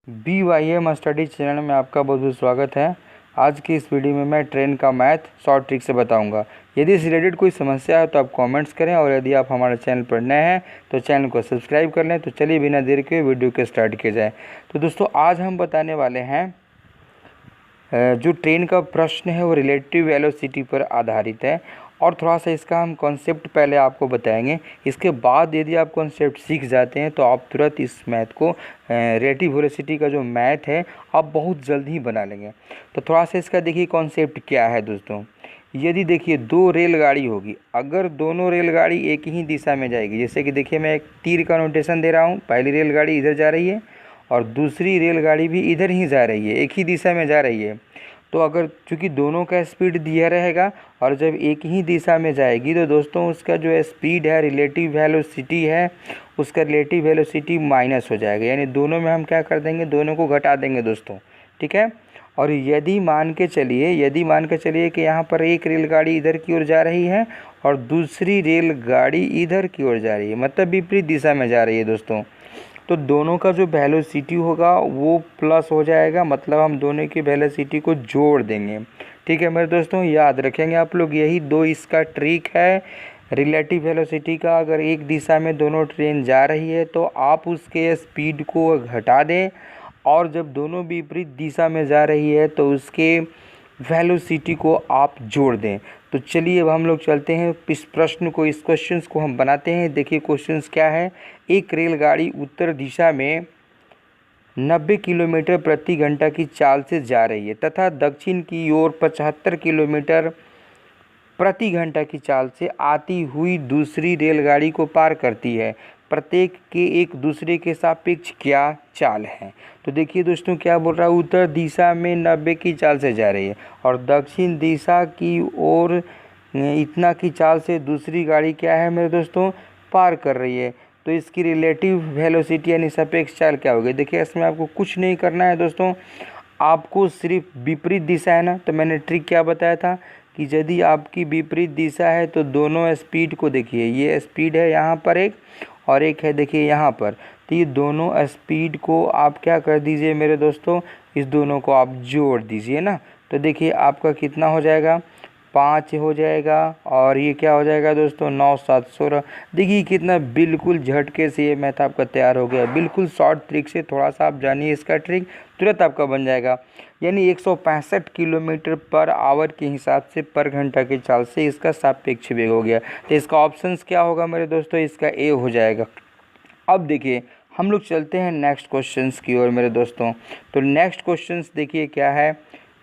BYM study channel में आपका बहुत बहुत स्वागत है। आज की इस वीडियो में मैं ट्रेन का मैथ शॉर्ट ट्रिक से बताऊंगा। यदि इस रिलेटेड कोई समस्या है तो आप कमेंट्स करें, और यदि आप हमारे चैनल पर नए हैं तो चैनल को सब्सक्राइब कर लें। तो चलिए बिना देर के वीडियो के स्टार्ट किया जाए। तो दोस्तों, आज हम बताने वाले हैं जो ट्रेन का प्रश्न है वो रिलेटिव वेलोसिटी पर आधारित है, और थोड़ा सा इसका हम कॉन्सेप्ट पहले आपको बताएंगे। इसके बाद यदि आप कॉन्सेप्ट सीख जाते हैं तो आप तुरंत इस मैथ को रिलेटिव वेलोसिटी का जो मैथ है आप बहुत जल्द ही बना लेंगे। तो थोड़ा सा इसका देखिए कॉन्सेप्ट क्या है दोस्तों। यदि देखिए दो रेलगाड़ी होगी, अगर दोनों रेलगाड़ी एक ही दिशा में जाएगी, जैसे कि देखिए मैं एक तीर का नोटेशन दे रहा हूँ, पहली रेलगाड़ी इधर जा रही है और दूसरी रेलगाड़ी भी इधर ही जा रही है, एक ही दिशा में जा रही है। तो अगर चूँकि दोनों का स्पीड दिया रहेगा और जब एक ही दिशा में जाएगी तो दोस्तों उसका जो स्पीड है, रिलेटिव वेलोसिटी है, उसका रिलेटिव वेलोसिटी माइनस हो जाएगा। यानी दोनों में हम क्या कर देंगे, दोनों को घटा देंगे दोस्तों, ठीक है। और यदि मान के चलिए कि यहाँ पर एक रेलगाड़ी इधर की ओर जा रही है और दूसरी रेलगाड़ी इधर की ओर जा रही है, मतलब विपरीत दिशा में जा रही है दोस्तों, तो दोनों का जो वेलोसिटी होगा वो प्लस हो जाएगा, मतलब हम दोनों की वेलोसिटी को जोड़ देंगे। ठीक है मेरे दोस्तों, याद रखेंगे आप लोग, यही दो इसका ट्रिक है रिलेटिव वेलोसिटी का। अगर एक दिशा में दोनों ट्रेन जा रही है तो आप उसके स्पीड को घटा दें, और जब दोनों विपरीत दिशा में जा रही है तो उसके वेलोसिटी को आप जोड़ दें। तो चलिए अब हम लोग चलते हैं इस प्रश्न को, इस क्वेश्चंस को हम बनाते हैं। देखिए क्वेश्चंस क्या है। एक रेलगाड़ी उत्तर दिशा में 90 किलोमीटर प्रति घंटा की चाल से जा रही है तथा दक्षिण की ओर 75 किलोमीटर प्रति घंटा की चाल से आती हुई दूसरी रेलगाड़ी को पार करती है। प्रत्येक के एक दूसरे के सापेक्ष क्या चाल है। तो देखिए दोस्तों क्या बोल रहा है, उत्तर दिशा में 90 की चाल से जा रही है और दक्षिण दिशा की ओर इतना की चाल से दूसरी गाड़ी क्या है मेरे दोस्तों, पार कर रही है। तो इसकी रिलेटिव वेलोसिटी यानी सापेक्ष चाल क्या होगी। देखिए इसमें आपको कुछ नहीं करना है दोस्तों, आपको सिर्फ विपरीत दिशा है ना, तो मैंने ट्रिक क्या बताया था कि यदि आपकी विपरीत दिशा है तो दोनों स्पीड को देखिए, ये स्पीड है यहाँ पर एक और एक है देखिए यहाँ पर, तो ये दोनों स्पीड को आप क्या कर दीजिए मेरे दोस्तों, इस दोनों को आप जोड़ दीजिए ना। तो देखिए आपका कितना हो जाएगा, 5 हो जाएगा, और ये क्या हो जाएगा दोस्तों, 9 7 16। देखिए कितना बिल्कुल झटके से ये मैथ आपका तैयार हो गया, बिल्कुल शॉर्ट ट्रिक से। थोड़ा सा आप जानिए इसका ट्रिक, तुरंत आपका बन जाएगा। यानी 165 किलोमीटर पर आवर के हिसाब से पर घंटा की चाल से इसका सापेक्ष वेग हो गया। तो इसका ऑप्शंस क्या होगा मेरे दोस्तों, इसका ए हो जाएगा। अब देखिए हम लोग चलते हैं नेक्स्ट क्वेश्चंस की ओर मेरे दोस्तों। तो नेक्स्ट क्वेश्चंस देखिए क्या है।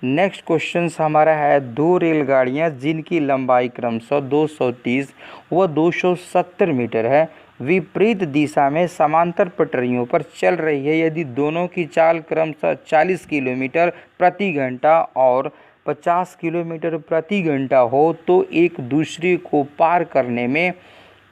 नेक्स्ट क्वेश्चंस हमारा है, दो रेलगाड़ियां जिनकी लंबाई क्रमशः 230 व 270 मीटर है विपरीत दिशा में समांतर पटरियों पर चल रही है। यदि दोनों की चाल क्रमशः 40 किलोमीटर प्रति घंटा और 50 किलोमीटर प्रति घंटा हो तो एक दूसरे को पार करने में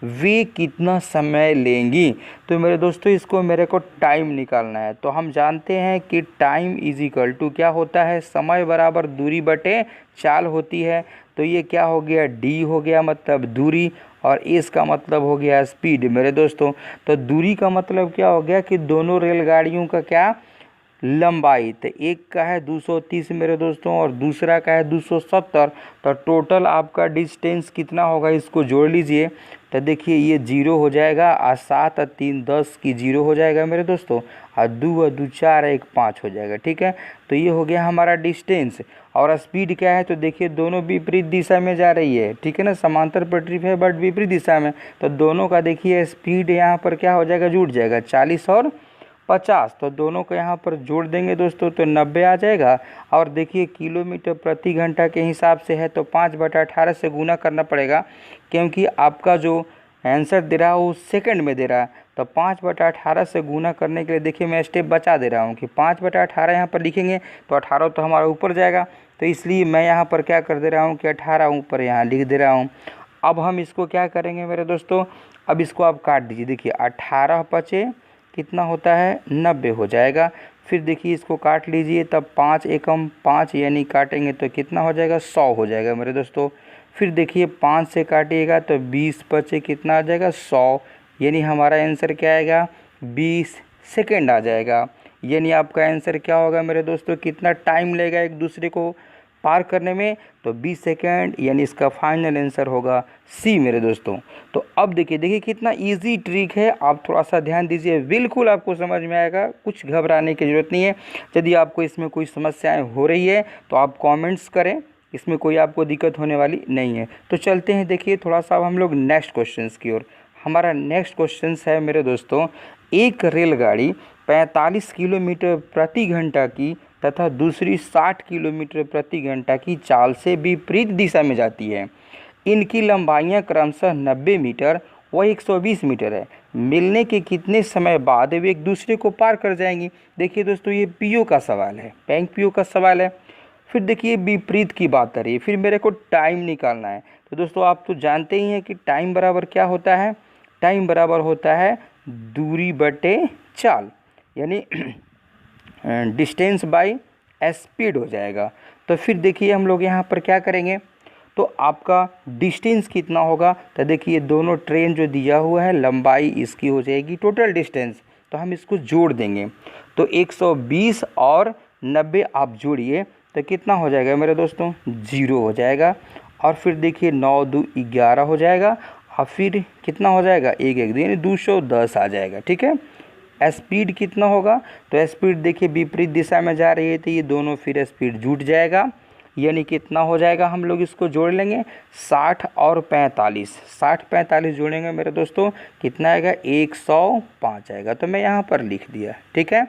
वे कितना समय लेंगी। तो मेरे दोस्तों इसको मेरे को टाइम निकालना है। तो हम जानते हैं कि टाइम इज इक्वल टू क्या होता है, समय बराबर दूरी बटे चाल होती है। तो ये क्या हो गया, डी हो गया मतलब दूरी, और एस का मतलब हो गया स्पीड मेरे दोस्तों। तो दूरी का मतलब क्या हो गया कि दोनों रेलगाड़ियों का क्या लंबाई, तो एक का है 230 मेरे दोस्तों और दूसरा का है 270। तो टोटल आपका डिस्टेंस कितना होगा, इसको जोड़ लीजिए। तो देखिए ये 0 हो जाएगा, और 7 और 3 10 की 0 हो जाएगा मेरे दोस्तों, और 2 और 2 4 1 5 हो जाएगा। ठीक है, तो ये हो गया हमारा डिस्टेंस। और स्पीड क्या है, तो देखिए दोनों विपरीत दिशा में जा रही है, ठीक है ना, समांतर पटरी है बट विपरीत दिशा में। तो दोनों का देखिए स्पीड यहाँ पर क्या हो जाएगा, जुड़ जाएगा 40 और 50। तो दोनों को यहाँ पर जोड़ देंगे दोस्तों तो 90 आ जाएगा। और देखिए किलोमीटर प्रति घंटा के हिसाब से है तो 5/18 से गुना करना पड़ेगा, क्योंकि आपका जो आंसर दे रहा है वो सेकंड में दे रहा है। तो 5/18 से गुना करने के लिए देखिए मैं स्टेप बचा दे रहा हूँ कि 5/18 यहाँ पर लिखेंगे तो 18 तो हमारा ऊपर जाएगा। तो इसलिए मैं यहाँ पर क्या कर दे रहा हूँ कि 18 ऊपर यहाँ लिख दे रहा हूँ। अब हम इसको क्या करेंगे मेरे दोस्तों, अब इसको आप काट दीजिए। देखिए 18 पचे कितना होता है, 90 हो जाएगा। फिर देखिए इसको काट लीजिए, तब 5 एकम 5 यानी काटेंगे तो कितना हो जाएगा, 100 हो जाएगा मेरे दोस्तों। फिर देखिए 5 से काटिएगा तो 20 बचे कितना आ जाएगा, 100, यानी हमारा आंसर क्या आएगा, 20 सेकेंड आ जाएगा। यानी आपका आंसर क्या होगा मेरे दोस्तों, कितना टाइम लगेगा एक दूसरे को पार करने में, तो 20 सेकेंड, यानी इसका फाइनल आंसर होगा सी मेरे दोस्तों। तो अब देखिए कितना इजी ट्रिक है, आप थोड़ा सा ध्यान दीजिए, बिल्कुल आपको समझ में आएगा, कुछ घबराने की ज़रूरत नहीं है। यदि आपको इसमें कोई समस्याएं हो रही है तो आप कमेंट्स करें, इसमें कोई आपको दिक्कत होने वाली नहीं है। तो चलते हैं देखिए थोड़ा सा अब हम लोग नेक्स्ट क्वेश्चन की ओर। हमारा नेक्स्ट क्वेश्चन है मेरे दोस्तों, एक रेलगाड़ी 45 किलोमीटर प्रति घंटा की तथा दूसरी 60 किलोमीटर प्रति घंटा की चाल से विपरीत दिशा में जाती है। इनकी लंबाइयाँ क्रमशः 90 मीटर व 120 मीटर है। मिलने के कितने समय बाद वे एक दूसरे को पार कर जाएंगी। देखिए दोस्तों, ये पीओ का सवाल है, बैंक पीओ का सवाल है। फिर देखिए विपरीत की बात आ रही है, फिर मेरे को टाइम निकालना है। तो दोस्तों आप तो जानते ही हैं कि टाइम बराबर क्या होता है, टाइम बराबर होता है दूरी बटे चाल, यानी डिस्टेंस बाय स्पीड हो जाएगा। तो फिर देखिए हम लोग यहाँ पर क्या करेंगे, तो आपका डिस्टेंस कितना होगा, तो देखिए दोनों ट्रेन जो दिया हुआ है लंबाई इसकी हो जाएगी टोटल डिस्टेंस, तो हम इसको जोड़ देंगे। तो 120 और 90 आप जोड़िए तो कितना हो जाएगा मेरे दोस्तों, 0 हो जाएगा। और फिर देखिए 9 2 11 हो जाएगा, और फिर कितना हो जाएगा 1 1 यानी 210 आ जाएगा। ठीक है, स्पीड कितना होगा, तो स्पीड देखिए विपरीत दिशा में जा रही है तो ये दोनों फिर स्पीड जुट जाएगा, यानी कितना हो जाएगा, हम लोग इसको जोड़ लेंगे 60 और 45, 60 45 जोड़ेंगे मेरे दोस्तों, कितना आएगा 105 आएगा। तो मैं यहाँ पर लिख दिया। ठीक है,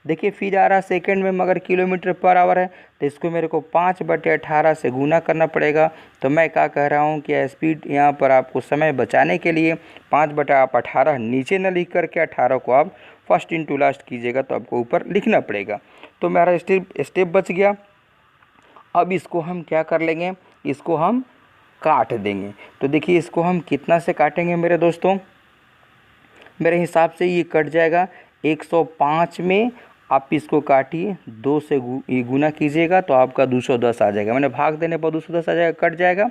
देखिए फिर आ रहा सेकेंड में, मगर किलोमीटर पर आवर है तो इसको मेरे को 5/18 से गुना करना पड़ेगा। तो मैं क्या कह रहा हूँ कि स्पीड यहाँ पर आपको समय बचाने के लिए 5/18 नीचे न लिख करके 18 को आप फर्स्ट इंटू लास्ट कीजिएगा, तो आपको ऊपर लिखना पड़ेगा। तो मेरा स्टेप बच गया। अब इसको हम क्या कर लेंगे, इसको हम काट देंगे। तो देखिए इसको हम कितना से काटेंगे मेरे दोस्तों, मेरे हिसाब से ये कट जाएगा 105 में, आप इसको काटिए 2 से गुना कीजिएगा तो आपका 210 आ जाएगा। मैंने भाग देने पर 210 आ जाएगा, कट जाएगा।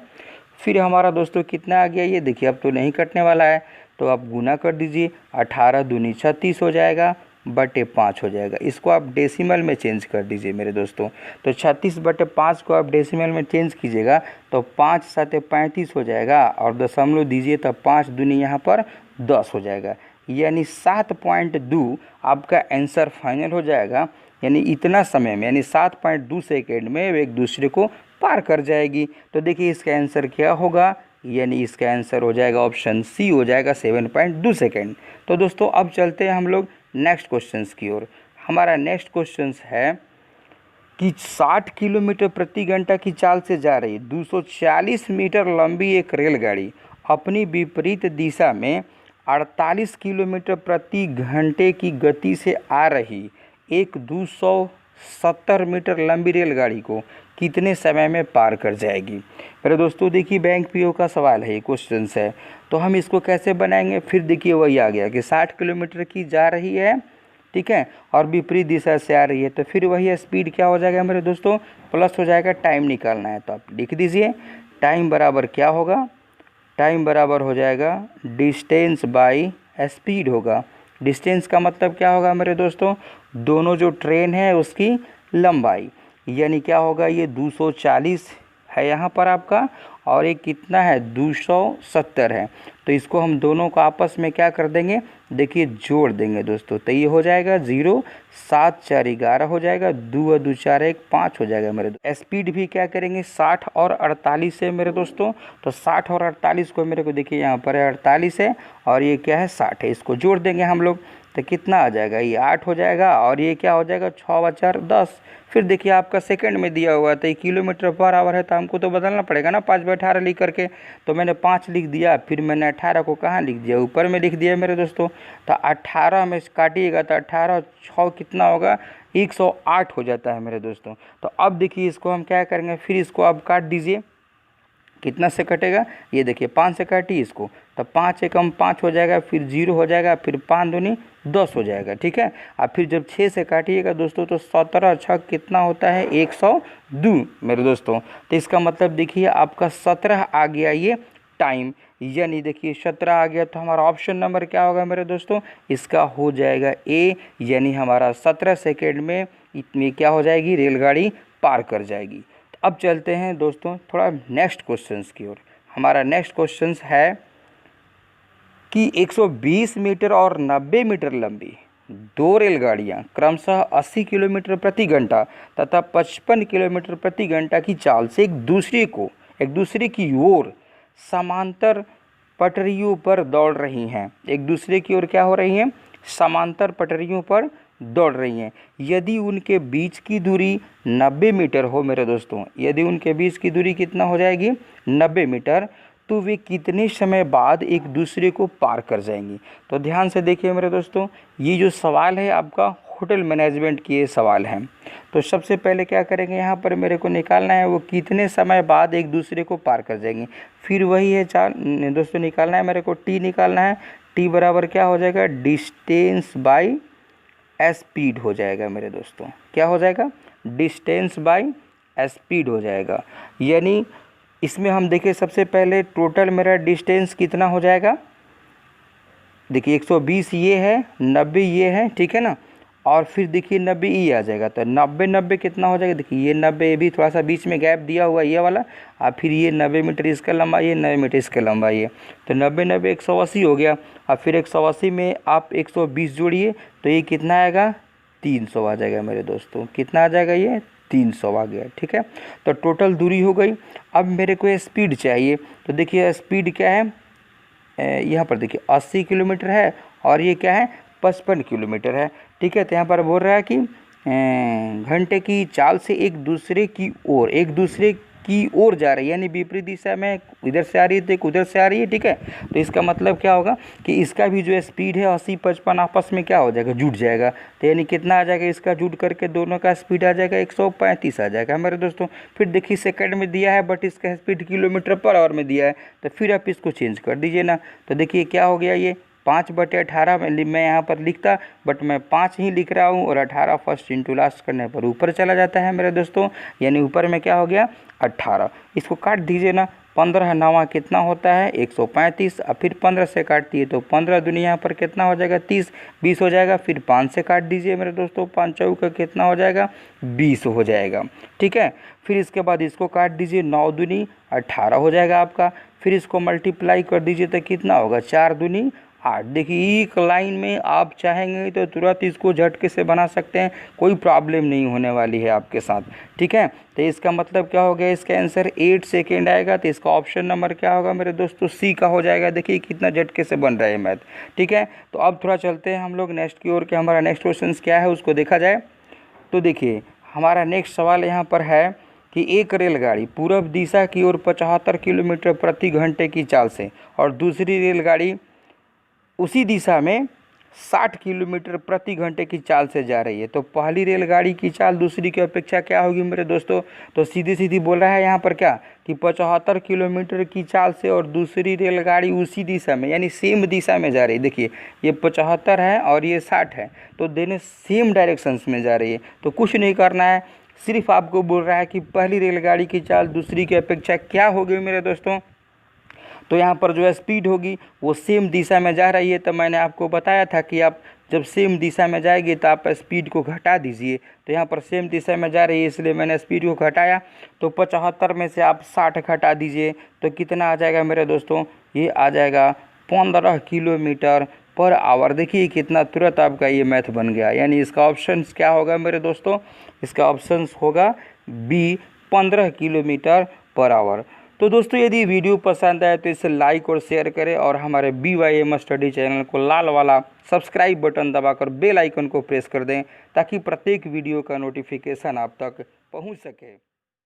फिर हमारा दोस्तों कितना आ गया, ये देखिए अब तो नहीं कटने वाला है, तो आप गुना कर दीजिए, 18 दूनी 36 हो जाएगा बटे 5 हो जाएगा। इसको आप डेसिमल में चेंज कर दीजिए मेरे दोस्तों। तो 36/5 को आप डेसिमल में चेंज कीजिएगा तो 5 7 35 हो जाएगा, और दशमलव दीजिए तो 5 दूनी यहाँ पर 10 हो जाएगा, यानी 7.2 आपका आंसर फाइनल हो जाएगा। यानी इतना समय में, यानी 7.2 सेकेंड में वे एक दूसरे को पार कर जाएगी। तो देखिए इसका आंसर क्या होगा, यानी इसका आंसर हो जाएगा ऑप्शन सी हो जाएगा 7.2 सेकेंड। तो दोस्तों अब चलते हैं हम लोग नेक्स्ट क्वेश्चंस की ओर। हमारा नेक्स्ट क्वेश्चंस है कि 60 किलोमीटर प्रति घंटा की चाल से जा रही 240 मीटर लंबी एक रेलगाड़ी अपनी विपरीत दिशा में 48 किलोमीटर प्रति घंटे की गति से आ रही एक 270 मीटर लंबी रेलगाड़ी को कितने समय में पार कर जाएगी। मेरे दोस्तों देखिए बैंक पीओ का सवाल है, ये क्वेश्चन है, तो हम इसको कैसे बनाएंगे। फिर देखिए वही आ गया कि 60 किलोमीटर की जा रही है, ठीक है, और विपरीत दिशा से आ रही है, तो फिर वही स्पीड क्या हो जाएगा मेरे दोस्तों, प्लस हो जाएगा, टाइम निकालना है तो आप लिख दीजिए। टाइम बराबर क्या होगा, टाइम बराबर हो जाएगा डिस्टेंस बाई स्पीड होगा। डिस्टेंस का मतलब क्या होगा मेरे दोस्तों, दोनों जो ट्रेन है उसकी लंबाई, यानी क्या होगा, ये 240 है यहाँ पर आपका, और ये कितना है 270 है। तो इसको हम दोनों को आपस में क्या कर देंगे, देखिए जोड़ देंगे दोस्तों, तो ये हो जाएगा 0 7 4 11 हो जाएगा, 2 2 4 1 5 हो जाएगा मेरे दोस्तों। स्पीड भी क्या करेंगे 60 और 48 है मेरे दोस्तों, तो 60 और 48 को मेरे को देखिए यहाँ पर है 48 है और ये क्या है 60 है, इसको जोड़ देंगे हम लोग तो कितना आ जाएगा, ये 8 हो जाएगा, और ये क्या हो जाएगा 6 4 10। फिर देखिए आपका सेकंड में दिया हुआ है तो ये किलोमीटर पर आवर है, तो हमको तो बदलना पड़ेगा ना 5/18 लिख करके, तो मैंने 5 लिख दिया, फिर मैंने 18 को कहाँ लिख दिया, ऊपर में लिख दिया मेरे दोस्तों। तो 18 में काटिएगा तो 18 6 कितना होगा 108 हो जाता है मेरे दोस्तों। तो अब देखिए इसको हम क्या करेंगे, फिर इसको आप काट दीजिए, कितना से कटेगा, ये देखिए 5 से काटिए इसको, तो 5 एकम 5 हो जाएगा, फिर 0 हो जाएगा, फिर 5 दूनी 10 हो जाएगा, ठीक है। अब फिर जब 6 से काटिएगा दोस्तों तो 17 6 कितना होता है 102 मेरे दोस्तों। तो इसका मतलब देखिए आपका 17 आ गया ये टाइम, यानी देखिए 17 आ गया, तो हमारा ऑप्शन नंबर क्या होगा मेरे दोस्तों, इसका हो जाएगा ए, यानी हमारा 17 सेकेंड में इतनी क्या हो जाएगी, रेलगाड़ी पार कर जाएगी। तो अब चलते हैं दोस्तों थोड़ा नेक्स्ट क्वेश्चंस की ओर। हमारा नेक्स्ट क्वेश्चंस है कि 120 मीटर और 90 मीटर लंबी दो रेलगाड़ियां क्रमशः 80 किलोमीटर प्रति घंटा तथा 55 किलोमीटर प्रति घंटा की चाल से एक दूसरे की ओर समांतर पटरियों पर दौड़ रही हैं। एक दूसरे की ओर क्या हो रही हैं, समांतर पटरियों पर दौड़ रही हैं। यदि उनके बीच की दूरी 90 मीटर हो मेरे दोस्तों, यदि उनके बीच की दूरी कितना हो जाएगी, 90 मीटर, तो वे कितने समय बाद एक दूसरे को पार कर जाएंगी। तो ध्यान से देखिए मेरे दोस्तों, ये जो सवाल है आपका होटल मैनेजमेंट की ये सवाल है। तो सबसे पहले क्या करेंगे, यहाँ पर मेरे को निकालना है वो कितने समय बाद एक दूसरे को पार कर जाएंगे। फिर वही है चार दोस्तों, निकालना है मेरे को टी निकालना है। टी बराबर क्या हो जाएगा, डिस्टेंस बाई स्पीड हो जाएगा मेरे दोस्तों। क्या हो जाएगा, डिस्टेंस बाई स्पीड हो जाएगा। यानी इसमें हम देखें सबसे पहले टोटल मेरा डिस्टेंस कितना हो जाएगा, देखिए 120 ये है, 90 ये है, ठीक है ना, और फिर देखिए 90 ये आ जाएगा। तो 90 कितना हो जाएगा, देखिए ये 90, ये भी थोड़ा सा बीच में गैप दिया हुआ ये वाला, और फिर ये 90 मीटर इसका लंबा, ये 90 मीटर इसका लंबा ये, तो 90 180 हो गया। और फिर 180 में आप 120 जोड़िए तो ये कितना आएगा, 300 आ जाएगा मेरे दोस्तों। कितना आ जाएगा, ये 300 आ गया, ठीक है। तो टोटल दूरी हो गई। अब मेरे को स्पीड चाहिए, तो देखिए स्पीड क्या है, यहाँ पर देखिए 80 किलोमीटर है और ये क्या है, 55 किलोमीटर है, ठीक है। तो यहाँ पर बोल रहा है कि घंटे की चाल से एक दूसरे की ओर जा रही है, यानी विपरीत दिशा में, इधर से आ रही है तो एक उधर से आ रही है, ठीक है। तो इसका मतलब क्या होगा कि इसका भी जो स्पीड है 80 55 आपस में क्या हो जाएगा, जुड़ जाएगा। तो यानी कितना आ जाएगा, इसका जुड़ करके दोनों का स्पीड आ जाएगा 135 आ जाएगा मेरे दोस्तों। फिर देखिए सेकंड में दिया है बट इसका स्पीड किलोमीटर पर आवर में दिया है, तो फिर आप इसको चेंज कर दीजिए ना। तो देखिए क्या हो गया, ये 5/18 मैं यहाँ पर लिखता, बट मैं 5 ही लिख रहा हूँ और 18 फर्स्ट इंटू लास्ट करने पर ऊपर चला जाता है मेरे दोस्तों। यानी ऊपर में क्या हो गया, 18। इसको काट दीजिए ना, 15 9 कितना होता है, 135। और फिर 15 से काटती है तो 15 दुनिया यहाँ पर कितना हो जाएगा, 30 20 हो जाएगा। फिर 5 से काट दीजिए मेरे दोस्तों, 5 चौका कितना हो जाएगा, 20 हो जाएगा, ठीक है। फिर इसके बाद इसको काट दीजिए, 9 दूनी 18 हो जाएगा आपका। फिर इसको मल्टीप्लाई कर दीजिए तो कितना होगा, 4 दूनी 8। देखिए एक लाइन में आप चाहेंगे तो तुरंत इसको झटके से बना सकते हैं, कोई प्रॉब्लम नहीं होने वाली है आपके साथ, ठीक है। तो इसका मतलब क्या हो गया, इसका आंसर 8 सेकेंड आएगा। तो इसका ऑप्शन नंबर क्या होगा मेरे दोस्तों, सी का हो जाएगा। देखिए कितना झटके से बन रहा है मैथ, ठीक है। तो अब थोड़ा चलते हैं हम लोग नेक्स्ट की ओर, कि हमारा नेक्स्ट क्वेश्चन क्या है उसको देखा जाए। तो देखिए हमारा नेक्स्ट सवाल यहाँ पर है कि एक रेलगाड़ी पूर्व दिशा की ओर 75 किलोमीटर प्रति घंटे की चाल से और दूसरी रेलगाड़ी उसी दिशा में 60 किलोमीटर प्रति घंटे की चाल से जा रही है। तो पहली रेलगाड़ी की चाल दूसरी की अपेक्षा क्या होगी मेरे दोस्तों, तो सीधी सीधी बोल रहा है यहाँ पर क्या कि 75 किलोमीटर की चाल से और दूसरी रेलगाड़ी उसी दिशा में, यानी सेम दिशा में जा रही है। देखिए ये 75 है और ये 60 है, तो दोनों सेम डायरेक्शंस में जा रही है। तो कुछ नहीं करना है, सिर्फ आपको बोल रहा है कि पहली रेलगाड़ी की चाल दूसरी की अपेक्षा क्या होगी मेरे दोस्तों। तो यहाँ पर जो स्पीड होगी वो सेम दिशा में जा रही है। तो मैंने आपको बताया था कि आप जब सेम दिशा में जाएगी तो आप स्पीड को घटा दीजिए। तो यहाँ पर सेम दिशा में जा रही है इसलिए मैंने स्पीड को घटाया। तो 75 में से आप 60 घटा दीजिए तो कितना आ जाएगा मेरे दोस्तों, ये आ जाएगा 15 किलोमीटर पर आवर। देखिए कितना तुरंत आपका ये मैथ बन गया। यानी इसका ऑप्शन क्या होगा मेरे दोस्तों, इसका ऑप्शन होगा बी, 15 किलोमीटर पर आवर। तो दोस्तों यदि वीडियो पसंद आए तो इसे लाइक और शेयर करें और हमारे BYM स्टडी चैनल को लाल वाला सब्सक्राइब बटन दबाकर बेल आइकन को प्रेस कर दें ताकि प्रत्येक वीडियो का नोटिफिकेशन आप तक पहुंच सके।